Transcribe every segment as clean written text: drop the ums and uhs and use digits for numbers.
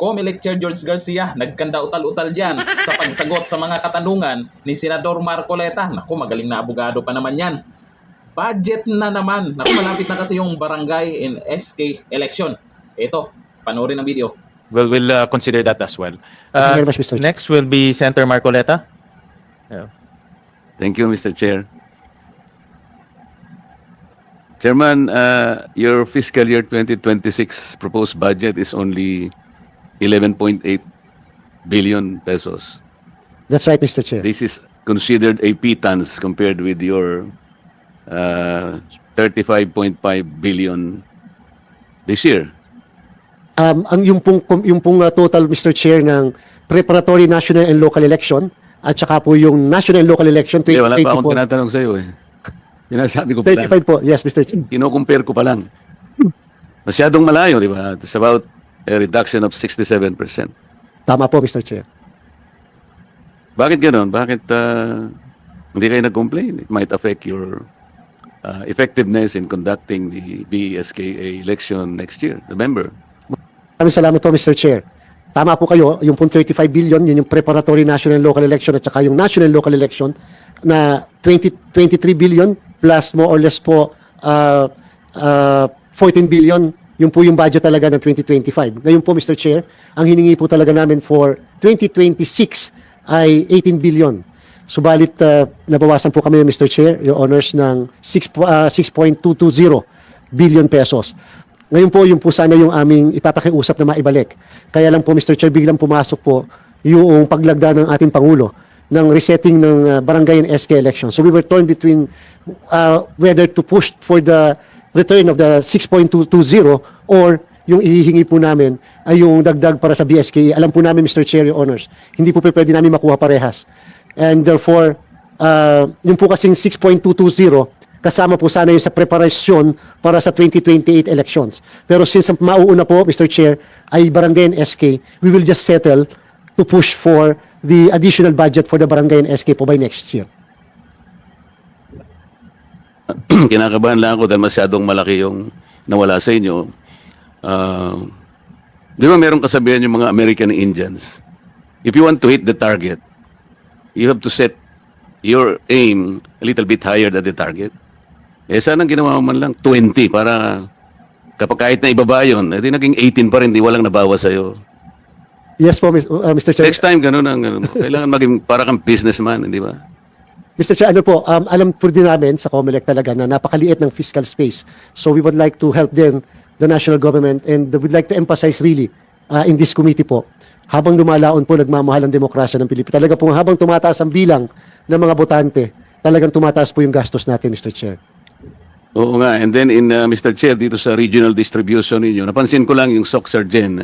COMELEC Chair George Garcia nagkanda utal-utal dyan sa pagsagot sa mga katanungan ni Senador Marcoleta. Naku, magaling na abogado pa naman yan. Budget na naman. Naku, malapit na kasi yung barangay and SK election. Ito, panoorin ang video. Well, we'll consider that as well. Thank you very much, Mr. Chair. Next will be Senator Marcoleta. Yeah. Thank you, Mr. Chair. Chairman, your fiscal year 2026 proposed budget is only 11.8 billion pesos. That's right, Mr. Chair. This is considered a pittance compared with your 35.5 billion this year. Yung pong total, Mr. Chair, ng preparatory national and local election at saka po yung national and local election Hindi, wala pa akong 2024. tinatanong sa iyo eh. Sinasabi ko pa lang. 35 po. Yes, Mr. Chair. Kino-compare ko pa lang. Masyadong malayo, di ba? It's about a reduction of 67%. Tama po, Mr. Chair. Bakit gano'n? Bakit hindi kayo nag-complain? It might affect your effectiveness in conducting the BSKA election next year. Remember? Maraming salamat po, Mr. Chair. Tama po kayo, yung pong 35 billion, yun yung preparatory national and local election at saka yung national and local election na 23 billion plus more or less po 14 billion, yun po yung budget talaga ng 2025. Ngayon po, Mr. Chair, ang hiningi po talaga namin for 2026 ay 18 billion. Subalit, nabawasan po kami, Mr. Chair, your honors, ng 6.220 billion pesos. Ngayon po, yung po sana yung aming ipapakiusap na maibalik. Kaya lang po, Mr. Chair, biglang pumasok po yung paglagda ng ating Pangulo ng resetting ng barangay and SK election. So we were torn between whether to push for the return of the 6.220 or yung ihihingi po namin ay yung dagdag para sa BSK. Alam po namin, Mr. Chair, your honors, hindi po pwede namin makuha parehas. And therefore, yung po kasing 6.220, kasama po sana yung sa preparasyon para sa 2028 elections. Pero since mauuna po, Mr. Chair, ay barangay and SK, we will just settle to push for the additional budget for the barangay and SK po by next year. Kinakabahan lang ako dahil masyadong malaki yung nawala sa inyo. Di ba meron kasabihan yung mga American Indians? If you want to hit the target, you have to set your aim a little bit higher than the target. Eh, sana ginawa mo man lang 20 para kapag kahit na ibaba yun, edi naging 18 pa rin, di walang nabawa sa'yo. Yes po, Mr. Chair. Next time, ganun ang ganun. Kailangan maging para kang businessman, di ba? Mr. Chair, ano po, alam po din namin sa COMELEC talaga na napakaliit ng fiscal space. So we would like to help din the national government and we'd like to emphasize really in this committee po, habang lumalaon po nagmamahal ang demokrasya ng Pilipinas. Talaga po habang tumataas ang bilang ng mga botante, talagang tumataas po yung gastos natin, Mr. Chair. Oo nga. And then, Mr. Chair, dito sa regional distribution ninyo, napansin ko lang yung SOC Sergeant,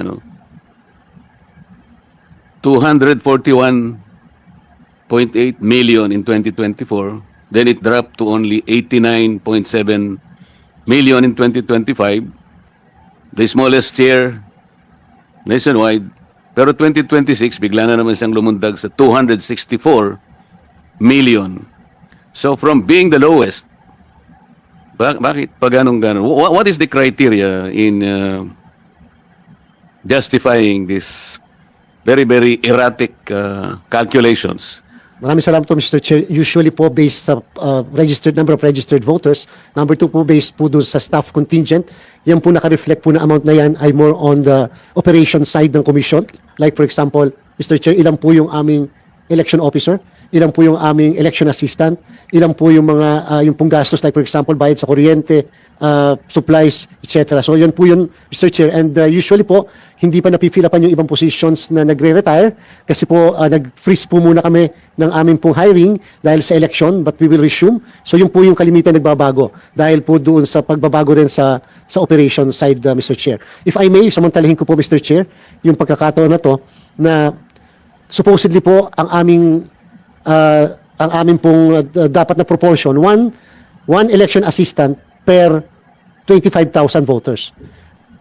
241.8 million in 2024. Then it dropped to only 89.7 million in 2025. The smallest share nationwide. Pero 2026, bigla na naman siyang lumundag sa 264 million. So from being the lowest, bakit pa ganun-ganun? What is the criteria in justifying this very, very erratic calculations? Maraming salamat po, Mr. Chair. Usually po based sa number of registered voters. Number 2 po based po doon sa staff contingent. Yan po naka-reflect po na amount na yan ay more on the operation side ng commission. Like for example, Mr. Chair, ilan po yung aming election officer, ilan po yung aming election assistant, ilan po yung mga yung pong gastos like for example bayad sa kuryente, supplies, etc. So yan po yun, Mr. Chair. And usually po, hindi pa napifilapan yung ibang positions na nagre-retire kasi po nag-freeze po muna kami ng aming pong hiring dahil sa election but we will resume. So yun po yung kalimitan nagbabago dahil po doon sa pagbabago rin sa operation side, Mr. Chair. If I may, samantalahin ko po, Mr. Chair, yung pagkakataon na to na supposedly po ang aming pong dapat na proportion, one election assistant per 25,000 voters.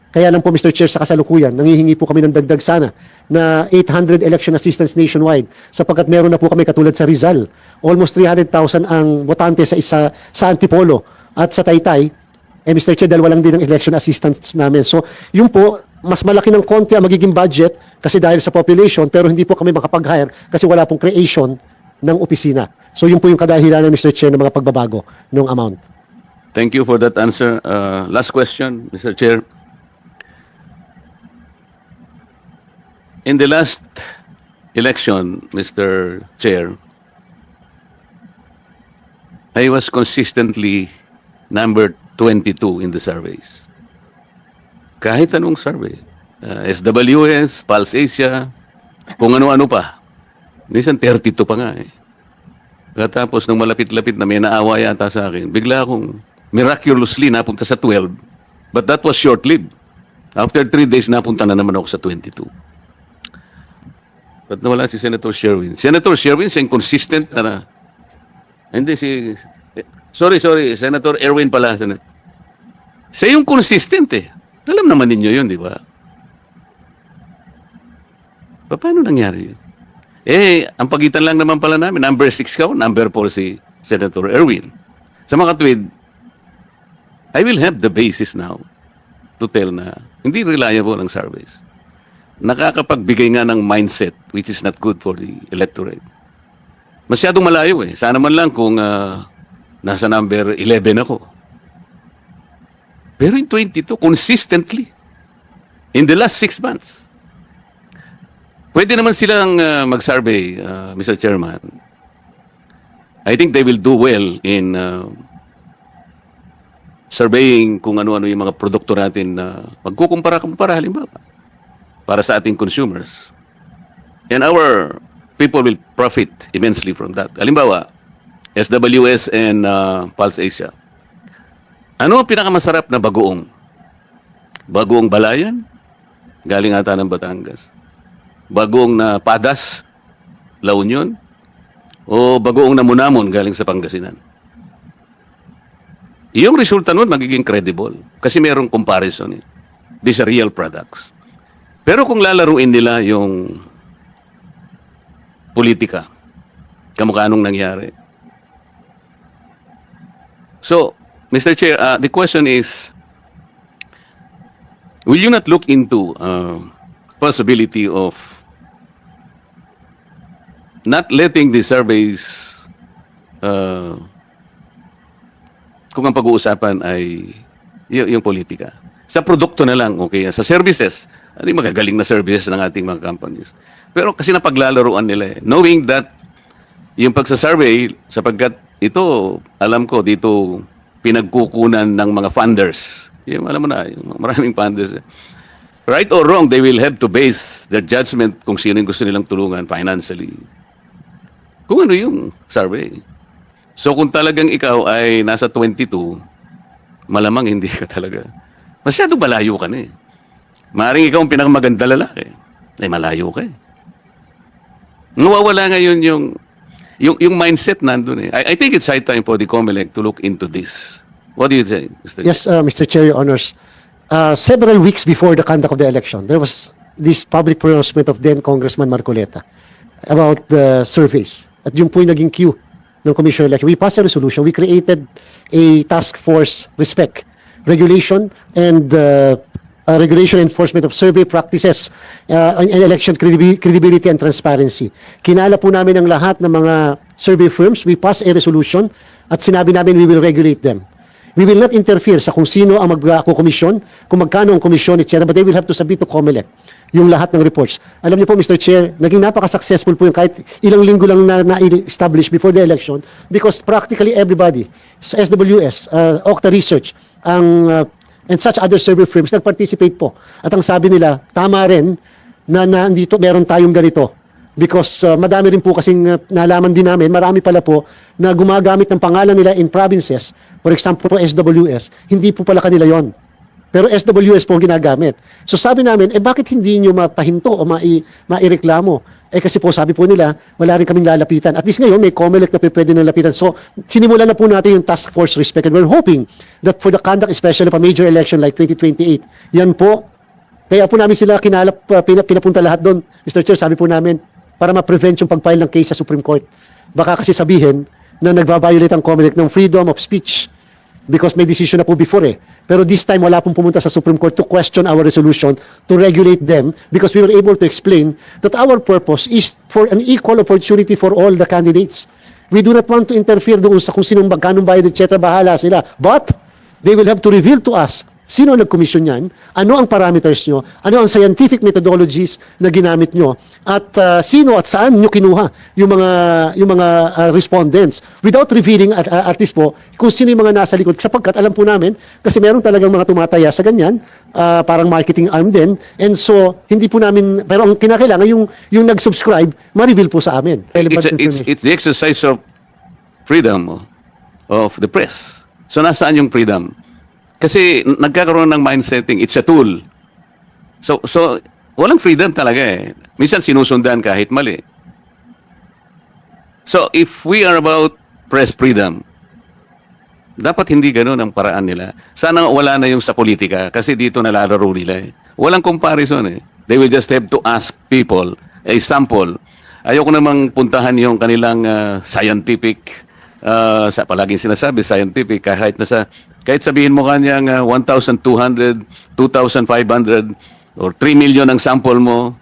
Kaya lang po, Mr. Chair, sa kasalukuyan, nangihingi po kami ng dagdag sana na 800 election assistants nationwide sapagkat meron na po kami katulad sa Rizal. Almost 300,000 ang botante sa Antipolo at sa Taytay. Mr. Chair, dalawa lang din ang election assistance namin. So, yun po, mas malaki ng konti ang magiging budget kasi dahil sa population, pero hindi po kami makapag-hire kasi wala pong creation ng opisina. So, yun po yung kadahilanan, Mr. Chair, ng mga pagbabago ng amount. Thank you for that answer. Last question, Mr. Chair. In the last election, Mr. Chair, I was consistently number 22 in the surveys. Kahit anong survey. SWS, Pulse Asia, kung ano-ano pa. Minsan 32 pa nga eh. Katapos nung malapit-lapit na may naawa yata sa akin, bigla akong miraculously napunta sa 12. But that was short-lived. After 3 days, napunta na naman ako sa 22. Ba't nawala si Senator Sherwin? Senator Sherwin, siya yung consistent na. Hindi si... Sorry, Senator Erwin pala. Siya yung consistent eh. Alam naman ninyo yun, di ba? Paano nangyari yun? Ang pagitan lang naman pala namin, number 6 ka, number 4 si Senator Erwin. Sa mga tweet, I will have the basis now to tell na hindi reliable ang surveys. Nakakapagbigay nga ng mindset which is not good for the electorate. Masyadong malayo eh. Sana man lang kung nasa number 11 ako. Pero in 22, consistently, in the last 6 months, pwede naman silang mag-survey, Mr. Chairman. I think they will do well in surveying kung ano-ano yung mga produkto natin na magkukumpara-kumpara halimbawa para sa ating consumers. And our people will profit immensely from that. Halimbawa, SWS and Pulse Asia. Ano ang pinakamasarap na bagoong? Bagoong Balayan? Galing ata ng Batangas. Bagoong na Padas? La Union? O bagoong na Munamon galing sa Pangasinan? Yung resulta nun magiging credible kasi mayroong comparison eh. These are real products. Pero kung lalaruin nila yung politika, kamukha nung nangyari. So, Mr. Chair, the question is, will you not look into possibility of not letting the surveys kung ang pag-uusapan ay yung politika. Sa produkto na lang, okay? Sa services, ano yung magagaling na services ng ating mga companies. Pero kasi napaglalaruan nila eh. Knowing that yung pagsasurvey, sapagkat ito, alam ko, dito pinagkukunan ng mga funders. Yung, alam mo na, yung maraming funders. Right or wrong, they will have to base their judgment kung sino yung gusto nilang tulungan financially. Kung ano yung survey. So kung talagang ikaw ay nasa 22, malamang hindi ka talaga. Masyado malayo ka na eh. Maaaring ikaw ang pinakamaganda lalaki. Ay malayo ka eh. Nawawala ngayon yung mindset nandun eh. I think it's high time for the COMELEC to look into this. What do you say, Mr. Yes, Mr. Chair, Your Honors. Several weeks before the conduct of the election, there was this public pronouncement of then Congressman Marcoleta about the surveys. At yung po yung naging cue ng Commission on Election. We passed a resolution. We created a task force, RESPEC, regulation and regulation enforcement of survey practices and election credibility and transparency. Kinala po namin ang lahat ng mga survey firms. We passed a resolution at sinabi namin we will regulate them. We will not interfere sa kung sino ang mag-komisyon, kung magkano ang komisyon, etc. But they will have to submit to COMELEC yung lahat ng reports. Alam niyo po, Mr. Chair, naging napaka-successful po yung kahit ilang linggo lang na-establish before the election because practically everybody sa SWS, Okta Research, and such other survey firms nag-participate po. At ang sabi nila, tama rin na nandito meron tayong ganito. Because madami rin po kasing nalaman din namin, marami pala po na gumagamit ng pangalan nila in provinces. For example, po SWS, hindi po pala kanila yon. Pero SWS po ang ginagamit. So sabi namin, bakit hindi nyo mapahinto o maireklamo? Kasi po sabi po nila, wala rin kaming lalapitan. At least ngayon, may COMELEC na pwede na lapitan. So sinimulan na po natin yung task force RESPEC. And we're hoping that for the conduct, especially of a major election like 2028, yan po, kaya po namin sila pinapunta lahat doon. Mr. Chair, sabi po namin, para ma-prevent yung pag-file ng case sa Supreme Court. Baka kasi sabihin na nagva-violate ang COMELEC ng freedom of speech because may decision na po before eh. Pero this time, wala pong pumunta sa Supreme Court to question our resolution to regulate them because we were able to explain that our purpose is for an equal opportunity for all the candidates. We do not want to interfere doon sa kung sinong magkanong bayad, etc. Bahala sila. But they will have to reveal to us sino ang nag-commission yan, ano ang parameters nyo, ano ang scientific methodologies na ginamit nyo, at sino at saan nyo kinuha yung mga respondents without revealing at least po kung sino yung mga nasa likod. Sapagkat alam po namin, kasi meron talagang mga tumataya sa ganyan, parang marketing arm din, and so hindi po namin, pero ang kinakailangan yung nag-subscribe, ma-reveal po sa amin. Relevant information. It's the exercise of freedom of the press. So nasaan yung freedom? Kasi nagkakaroon ng mind setting, it's a tool. So walang freedom talaga eh. Minsan sinusundan kahit mali. So if we are about press freedom, dapat hindi ganoon ang paraan nila. Sana wala na yung sa politika kasi dito nalalaro nila eh. Walang comparison eh. They will just have to ask people a sample. Ayoko namang puntahan yung kanilang scientific, sa palaging sinasabi, scientific, kahit sabihin mo kanyang 1,200, 2,500, or 3 million ang sample mo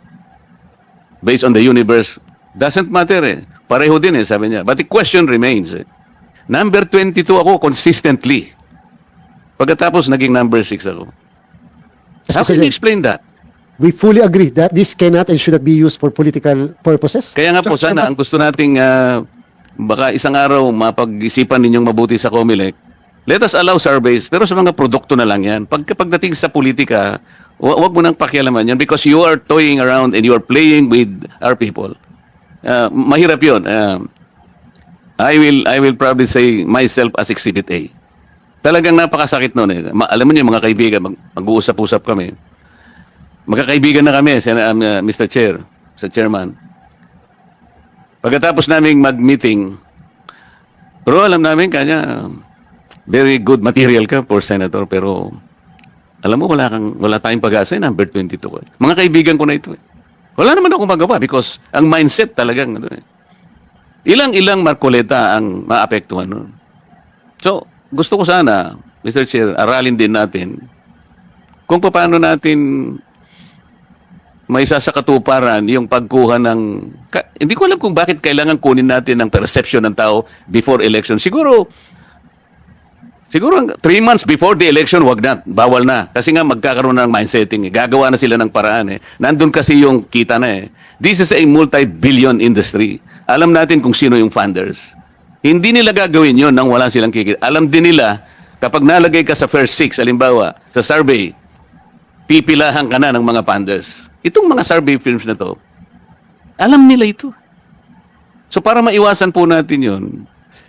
based on the universe, doesn't matter eh. Pareho din eh, sabi niya. But the question remains eh. Number 22 ako consistently. Pagkatapos naging number 6 ako. How can you explain that? We fully agree that this cannot and should not be used for political purposes. Kaya nga po sana, ang gusto nating baka isang araw mapag-isipan ninyong mabuti sa COMELEC, let us allow surveys, pero sa mga produkto na lang yan. Pagdating sa politika, wag mo nang pakialaman yan because you are toying around and you are playing with our people. Mahirap yun. I will probably say myself as Exhibit A. Talagang napakasakit nun eh. Alam mo niyo mga kaibigan, mag-uusap-usap kami. Magkakaibigan na kami, Mr. Chair, Mr. Chairman. Pagkatapos naming mag-meeting, pero alam namin kanya, very good material ka for senator, pero alam mo, wala tayong pag-asa, number 22 ko. Mga kaibigan ko na ito eh. Wala naman ako magawa because ang mindset talagang, ilang Marcoleta ang maapektuhan nun. So, gusto ko sana, Mr. Chair, aralin din natin kung paano natin may sasakatuparan yung pagkuha ng... Hindi ko alam kung bakit kailangan kunin natin ang perception ng tao before election. Siguro 3 months before the election, wag na, bawal na. Kasi nga magkakaroon ng mindsetting. Gagawa na sila ng paraan eh. Nandun kasi yung kita na eh. This is a multi-billion industry. Alam natin kung sino yung funders. Hindi nila gagawin yon nang wala silang kikita. Alam din nila, kapag nalagay ka sa first 6, alimbawa, sa survey, pipilahan ka na ng mga funders. Itong mga survey firms na to, alam nila ito. So para maiwasan po natin yun,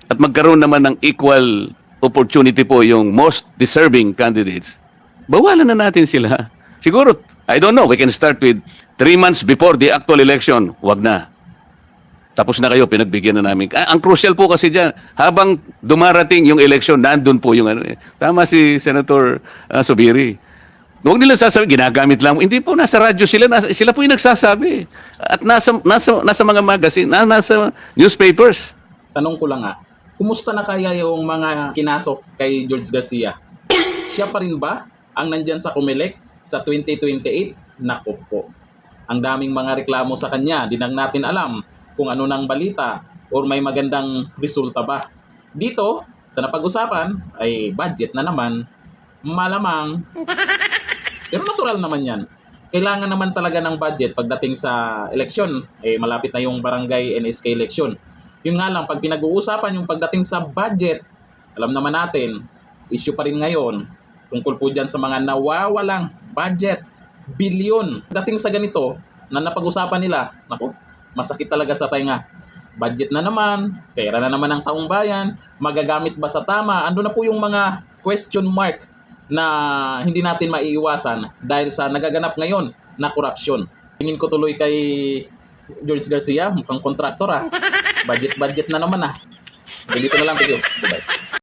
at magkaroon naman ng equal opportunity po yung most deserving candidates, bawalan na natin sila. Siguro, I don't know, we can start with 3 months before the actual election, wag na. Tapos na kayo, pinagbigyan na namin. Ang crucial po kasi dyan, habang dumarating yung election, nandun po yung ano eh. Tama si Senator Subiri. Huwag nila sasabi, ginagamit lang. Hindi po, nasa radyo sila, sila po yung nagsasabi. At nasa mga magazine, nasa newspapers. Tanong ko lang kumusta na kaya yung mga kinasok kay George Garcia? Siya pa rin ba ang nandyan sa COMELEC sa 2028? Naku po. Ang daming mga reklamo sa kanya, di nang natin alam kung ano nang balita or may magandang resulta ba. Dito, sa napag-usapan, ay budget na naman. Malamang. Pero natural naman yan. Kailangan naman talaga ng budget pagdating sa eleksyon. Malapit na yung barangay NSK election. Yun nga lang, pag pinag-uusapan yung pagdating sa budget, alam naman natin, issue pa rin ngayon, tungkol po dyan sa mga nawawalang budget, bilyon. Dating sa ganito, na napag-usapan nila, naku, masakit talaga sa tainga. Budget na naman, pera na naman ng taong bayan, magagamit ba sa tama? Ando na po yung mga question mark na hindi natin maiiwasan dahil sa nagaganap ngayon na korupsyon. Tingin ko tuloy kay George Garcia, mukhang kontraktor Budget na naman Ganito na lang video. Bye-bye.